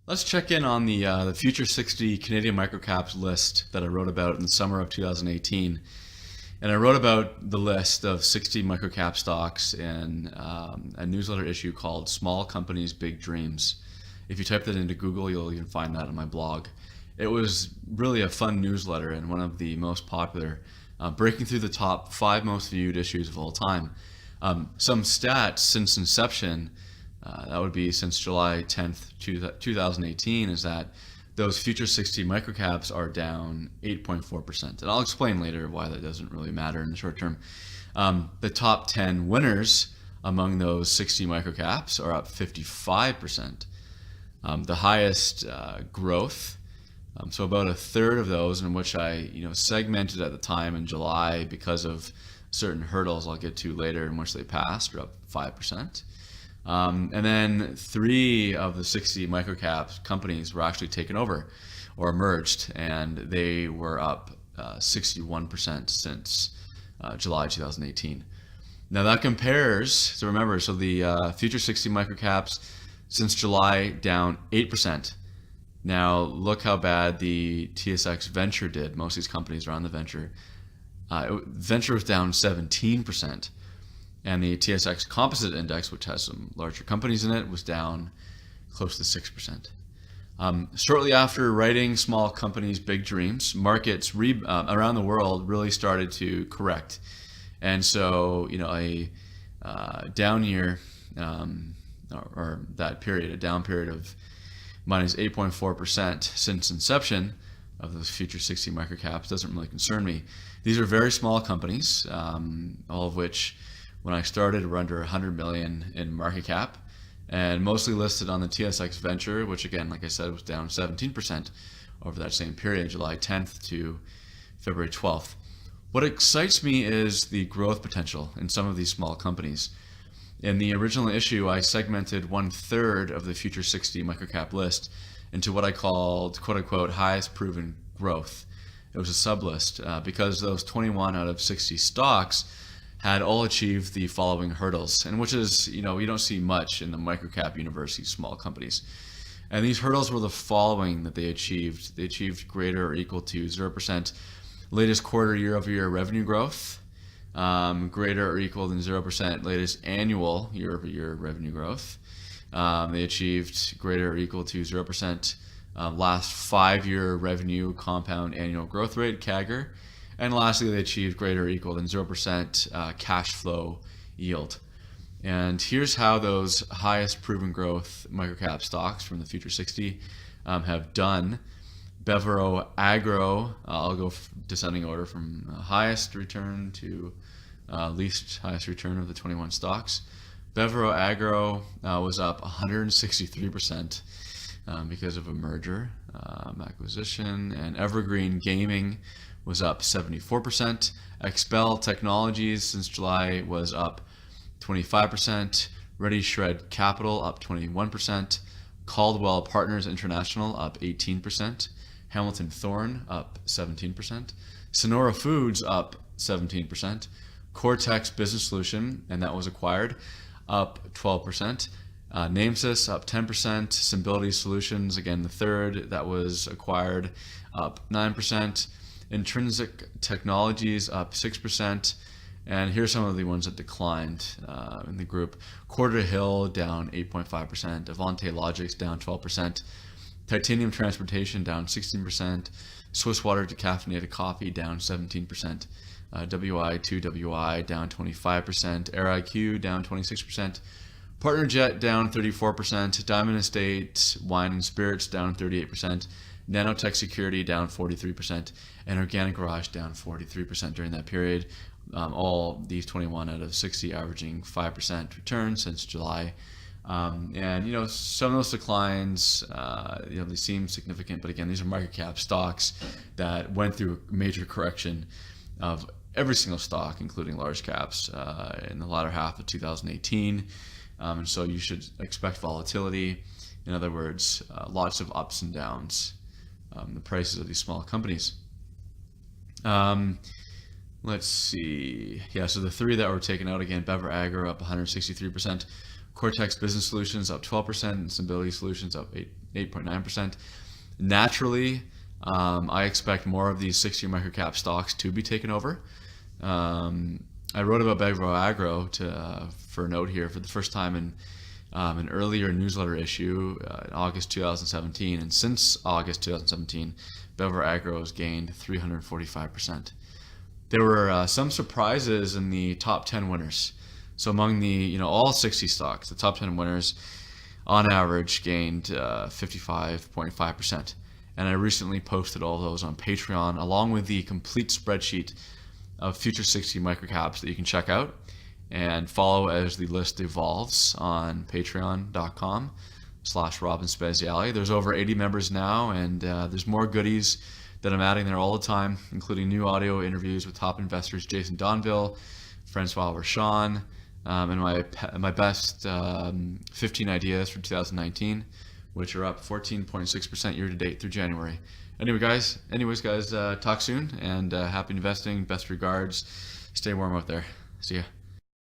Let's check in on the Future 60 Canadian microcaps list that I wrote about in the summer of 2018. And I wrote about the list of 60 microcap stocks in a newsletter issue called Small Companies, Big Dreams. If you type that into Google, you'll even find that on my blog. It was really a fun newsletter and one of the most popular, breaking through the top 5 most viewed issues of all time. Some stats since inception, that would be since July 10th, 2018, is that those Future 60 microcaps are down 8.4%. And I'll explain later why that doesn't really matter in the short term. The top 10 winners among those 60 microcaps are up 55%. The highest growth, so about a third of those, in which I segmented at the time in July because of certain hurdles I'll get to later in which they passed, are up 5%. And then 3 of the 60 microcap companies were actually taken over or merged, and they were up 61% since July 2018. Now that compares, so remember, the Future 60 microcaps since July down 8%. Now look how bad the TSX Venture did. Most of these companies are on the Venture. Venture was down 17%. And the TSX Composite Index, which has some larger companies in it, was down close to 6%. Shortly after writing Small Companies, Big Dreams, markets around the world really started to correct. And so, a down year, or that period, a down period of minus 8.4% since inception of those Future 60 microcaps doesn't really concern me. These are very small companies, all of which, when I started, were under 100 million in market cap, and mostly listed on the TSX Venture, which again, like I said, was down 17% over that same period, July 10th to February 12th. What excites me is the growth potential in some of these small companies. In the original issue, I segmented 1/3 of the Future 60 microcap list into what I called, quote unquote, highest proven growth. It was a sublist because those 21 out of 60 stocks had all achieved the following hurdles, and which is, you don't see much in the microcap universe, these small companies. And these hurdles were the following that they achieved. They achieved greater or equal to 0% latest quarter year-over-year revenue growth, greater or equal than 0% latest annual year-over-year revenue growth. They achieved greater or equal to 0% last 5-year revenue compound annual growth rate, CAGR. And lastly, they achieved greater or equal than 0% cash flow yield. And here's how those highest proven growth microcap stocks from the Future 60 have done. Bevero Agro, I'll go descending order from highest return to least highest return of the 21 stocks. Bevero Agro was up 163% because of a merger, acquisition, and Evergreen Gaming was up 74%. Expel Technologies since July was up 25%. Ready Shred Capital up 21%. Caldwell Partners International up 18%. Hamilton Thorne up 17%. Sonora Foods up 17%. Cortex Business Solution, and that was acquired, up 12%. Namesys up 10%. Symbility Solutions, again the third that was acquired, up 9%. Intrinsic Technologies up 6%, and here's some of the ones that declined in the group. Quarterhill down 8.5%, Avante Logics down 12%, Titanium Transportation down 16%, Swiss Water Decaffeinated Coffee down 17%, WI2WI down 25%, AirIQ down 26%, PartnerJet down 34%, Diamond Estate Wine and Spirits down 38%, Nanotech Security down 43%, and Organic Garage down 43% during that period. All these 21 out of 60 averaging 5% return since July. And some of those declines, they seem significant, but again, these are market cap stocks that went through a major correction of every single stock, including large caps, in the latter half of 2018. And so you should expect volatility. In other words, lots of ups and downs. The prices of these small companies. Let's see. Yeah, so the 3 that were taken out again, Bever Agro up 163%, Cortex Business Solutions up 12%, and Stability Solutions up 8.9%. Naturally, I expect more of these 60 microcap stocks to be taken over. I wrote about Bevo Agro for a note here for the first time in an earlier newsletter issue in August 2017, and since August 2017, Bevo Agro has gained 345%. There were some surprises in the top 10 winners. So among the all 60 stocks, the top 10 winners on average gained 55.5%. And I recently posted all those on Patreon, along with the complete spreadsheet of future 60 microcaps that you can check out and follow as the list evolves on patreon.com/Robin Speziale. There's over 80 members now, and there's more goodies that I'm adding there all the time, including new audio interviews with top investors Jason Donville, Francois Rochon, and my best 15 ideas for 2019, which are up 14.6% year to date through January. Anyways, guys, talk soon, and happy investing. Best regards. Stay warm out there. See ya.